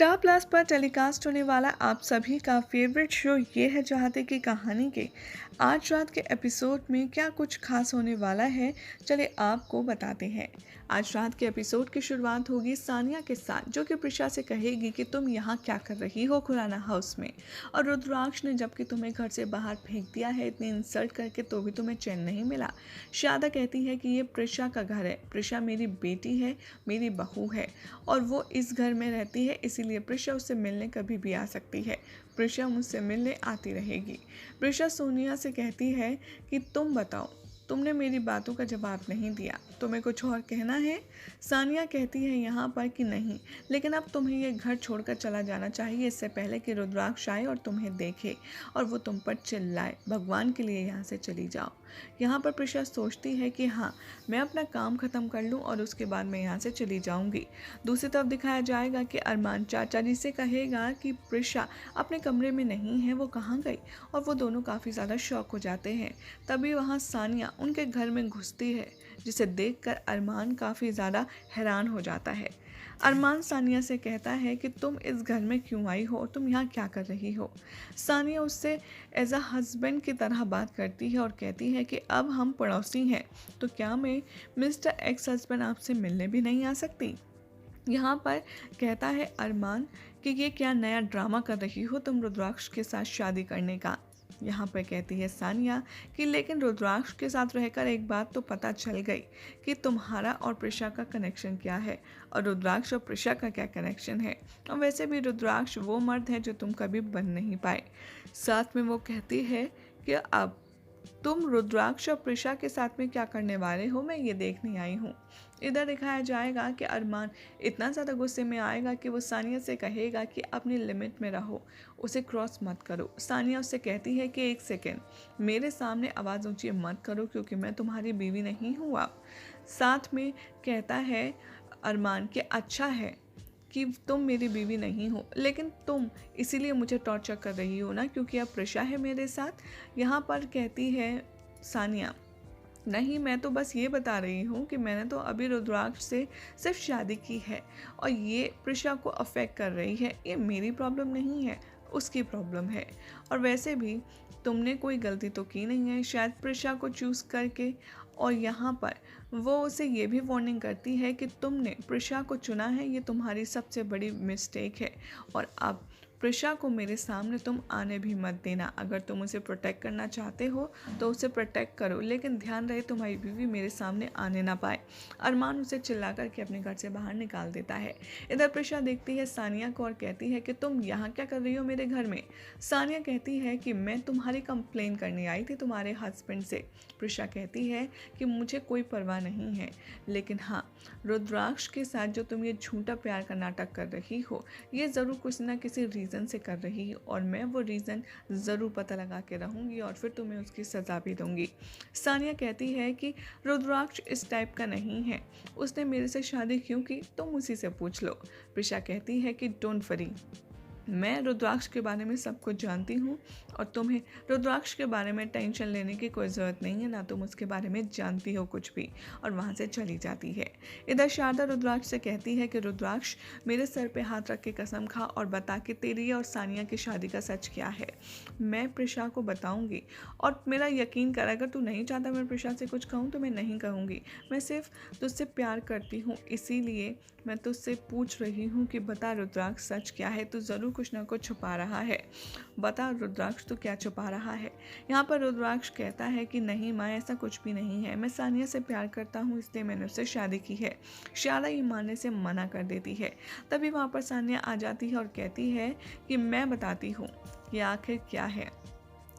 Star plus पर telecast होने वाला आप सभी का फेवरेट शो ये है चाहते की कहानी के आज रात के एपिसोड में क्या कुछ खास होने वाला है। चलिए आपको बताते हैं। आज रात के एपिसोड की शुरुआत होगी सानिया के साथ, जो कि प्रिशा से कहेगी कि तुम यहाँ क्या कर रही हो खुराना हाउस में, और रुद्राक्ष ने जबकि तुम्हें घर से बाहर फेंक दिया है इतनी इंसल्ट करके तो भी तुम्हें चैन नहीं मिला। शादा कहती है कि ये प्रिशा का घर है, प्रिशा मेरी बेटी है, मेरी बहू है और वो इस घर में रहती है, इसीलिए प्रिशा उससे मिलने कभी भी आ सकती है। प्रिशा मुझसे मिलने आती रहेगी। प्रिशा सोनिया से कहती है कि तुम बताओ, तुमने मेरी बातों का जवाब नहीं दिया, तुम्हें कुछ और कहना है। सानिया कहती है यहाँ पर कि नहीं, लेकिन अब तुम्हें ये घर छोड़कर चला जाना चाहिए इससे पहले कि रुद्राक्ष आए और तुम्हें देखे और वो तुम पर चिल्लाए। भगवान के लिए यहाँ से चली जाओ। यहाँ पर प्रिशा सोचती है कि हाँ, मैं अपना काम ख़त्म कर लूँ और उसके बाद मैं यहाँ से चली जाऊँगी। दूसरी तरफ दिखाया जाएगा कि अरमान चाचा जी से कहेगा कि प्रिशा अपने कमरे में नहीं है, वो कहाँ गई, और वो दोनों काफ़ी ज़्यादा शॉक हो जाते हैं। तभी वहाँ सानिया उनके घर में घुसती है, जिसे देखकर अरमान काफ़ी ज़्यादा हैरान हो जाता है। अरमान सानिया से कहता है कि तुम इस घर में क्यों आई हो, तुम यहाँ क्या कर रही हो। सानिया उससे एज अ हस्बैंड की तरह बात करती है और कहती है कि अब हम पड़ोसी हैं, तो क्या मैं मिस्टर एक्स हस्बैंड आपसे मिलने भी नहीं आ सकती। यहाँ पर कहता है अरमान कि ये क्या नया ड्रामा कर रही हो तुम रुद्राक्ष के साथ शादी करने का। यहाँ पर कहती है सानिया कि लेकिन रुद्राक्ष के साथ रहकर एक बात तो पता चल गई कि तुम्हारा और प्रिशा का कनेक्शन क्या है और रुद्राक्ष और प्रिशा का क्या कनेक्शन है, और वैसे भी रुद्राक्ष वो मर्द है जो तुम कभी बन नहीं पाए। साथ में वो कहती है कि अब तुम रुद्राक्ष और प्रिशा के साथ में क्या करने वाले हो, मैं ये देखने आई हूँ। इधर दिखाया जाएगा कि अरमान इतना ज़्यादा गुस्से में आएगा कि वो सानिया से कहेगा कि अपनी लिमिट में रहो, उसे क्रॉस मत करो। सानिया उससे कहती है कि एक सेकेंड, मेरे सामने आवाज़ ऊंची मत करो क्योंकि मैं तुम्हारी बीवी नहीं हूँ। आप साथ में कहता है अरमान कि अच्छा है कि तुम मेरी बीवी नहीं हो, लेकिन तुम इसीलिए मुझे टॉर्चर कर रही हो ना क्योंकि अब प्रिशा है मेरे साथ। यहाँ पर कहती है सानिया, नहीं, मैं तो बस ये बता रही हूँ कि मैंने तो अभी रुद्राक्ष से सिर्फ शादी की है और ये प्रिशा को अफेक्ट कर रही है, ये मेरी प्रॉब्लम नहीं है, उसकी प्रॉब्लम है। और वैसे भी तुमने कोई गलती तो की नहीं है शायद प्रिशा को चूज़ करके। और यहाँ पर वो उसे ये भी वार्निंग करती है कि तुमने प्रिशा को चुना है, ये तुम्हारी सबसे बड़ी मिस्टेक है और अब प्रिशा को मेरे सामने तुम आने भी मत देना। अगर तुम उसे प्रोटेक्ट करना चाहते हो तो उसे प्रोटेक्ट करो, लेकिन ध्यान रहे तुम्हारी बीवी मेरे सामने आने ना पाए। अरमान उसे चिल्ला करके अपने घर से बाहर निकाल देता है। इधर प्रिशा देखती है सानिया को और कहती है कि तुम यहाँ क्या कर रही हो मेरे घर में। सानिया कहती है कि मैं तुम्हारी कंप्लेन करने आई थी तुम्हारे हस्बैंड से। प्रिशा कहती है कि मुझे कोई परवाह नहीं है, लेकिन हाँ, रुद्राक्ष के साथ जो तुम ये झूठा प्यार का नाटक कर रही हो, ये ज़रूर कुछ ना किसी रीज़न से कर रही हो और मैं वो रीज़न ज़रूर पता लगा के रहूँगी और फिर तुम्हें उसकी सज़ा भी दूँगी। सानिया कहती है कि रुद्राक्ष इस टाइप का नहीं है, उसने मेरे से शादी क्यों की तुम उसी से पूछ लो। प्रिशा कहती है कि डोंट वरी, मैं रुद्राक्ष के बारे में सब कुछ जानती हूँ और तुम्हें रुद्राक्ष के बारे में टेंशन लेने की कोई ज़रूरत नहीं है, ना तुम उसके बारे में जानती हो कुछ भी, और वहाँ से चली जाती है। इधर शारदा रुद्राक्ष से कहती है कि रुद्राक्ष, मेरे सर पे हाथ रख के कसम खा और बता कि तेरी और सानिया की शादी का सच क्या है। मैं प्रिशा को बताऊँगी और मेरा यकीन कर, अगर तू नहीं चाहता मैं प्रिशा से कुछ कहूँ तो मैं नहीं कहूँगी। मैं सिर्फ तुझसे प्यार करती हूँ, इसीलिए मैं तुझसे पूछ रही हूँ कि बता रुद्राक्ष सच क्या है। तू ज़रूर कुछ ना कुछ छुपा रहा है, बता रुद्राक्ष तू क्या छुपा रहा है। यहाँ पर रुद्राक्ष कहता है कि नहीं माँ, ऐसा कुछ भी नहीं है, मैं सानिया से प्यार करता हूँ इसलिए मैंने उससे शादी की है। शारदा ये मानने से मना कर देती है। तभी वहाँ पर सानिया आ जाती है और कहती है कि मैं बताती हूँ कि आखिर क्या है,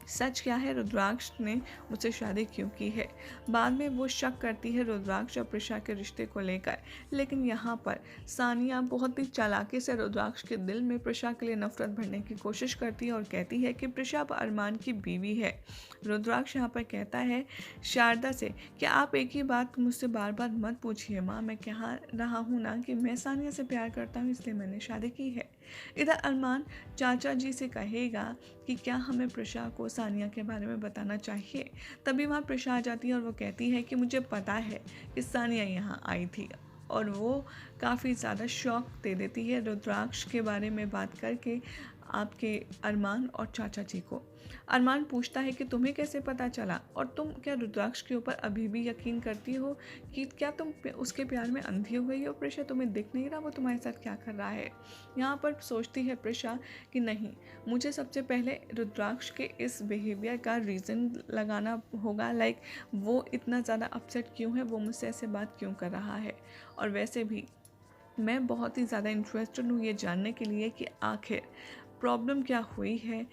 सच क्या है, रुद्राक्ष ने मुझसे शादी क्यों की है। बाद में वो शक करती है रुद्राक्ष और प्रिशा के रिश्ते को लेकर, लेकिन यहाँ पर सानिया बहुत ही चालाकी से रुद्राक्ष के दिल में प्रिशा के लिए नफरत भरने की कोशिश करती है और कहती है कि प्रिशा अरमान की बीवी है। रुद्राक्ष यहाँ पर कहता है शारदा से कि आप एक ही बात मुझसे बार बार मत पूछिए माँ, मैं कह रहा हूँ ना कि मैं सानिया से प्यार करता हूँ इसलिए मैंने शादी की है। इधर अरमान चाचा जी से कहेगा कि क्या हमें प्रिशा को सानिया के बारे में बताना चाहिए। तभी वहाँ प्रिशा आ जाती है और वो कहती है कि मुझे पता है कि सानिया यहाँ आई थी और वो काफ़ी ज़्यादा शॉक दे देती है रुद्राक्ष के बारे में बात करके आपके अरमान और चाचा जी को। अरमान पूछता है कि तुम्हें कैसे पता चला और तुम क्या रुद्राक्ष के ऊपर अभी भी यकीन करती हो कि क्या तुम उसके प्यार में अंधी हो गई हो प्रिशा, तुम्हें दिख नहीं रहा वो तुम्हारे साथ क्या कर रहा है। यहाँ पर सोचती है प्रिशा कि नहीं, मुझे सबसे पहले रुद्राक्ष के इस बिहेवियर का रीज़न लगाना होगा, लाइक वो इतना ज़्यादा अपसेट क्यों है, वो मुझसे ऐसे बात क्यों कर रहा है। और वैसे भी मैं बहुत ही ज़्यादा इंटरेस्टेड हूँ ये जानने के लिए कि आखिर प्रॉब्लम क्या हुई है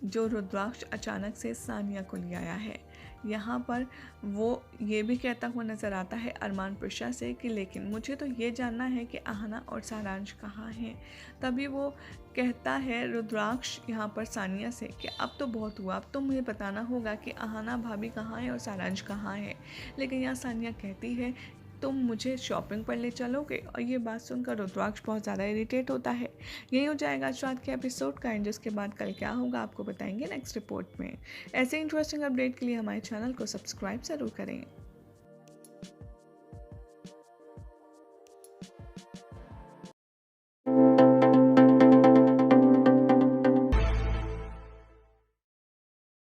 जो रुद्राक्ष अचानक से सानिया को ले आया है। यहाँ पर वो ये भी कहता हुआ नज़र आता है अरमान प्रिशा से कि लेकिन मुझे तो ये जानना है कि आहना और सारांश कहाँ हैं। तभी वो कहता है रुद्राक्ष यहाँ पर सानिया से कि अब तो बहुत हुआ, अब तो मुझे बताना होगा कि आहना भाभी कहाँ है और सारांश कहाँ है। लेकिन यहाँ सानिया कहती है तुम मुझे शॉपिंग पर ले चलोगे, और ये बात सुनकर रुद्राक्ष बहुत ज़्यादा इरिटेट होता है। यही हो जाएगा आज रात के एपिसोड का एंड, जिसके बाद कल क्या होगा आपको बताएंगे नेक्स्ट रिपोर्ट में। ऐसे इंटरेस्टिंग अपडेट के लिए हमारे चैनल को सब्सक्राइब ज़रूर करें।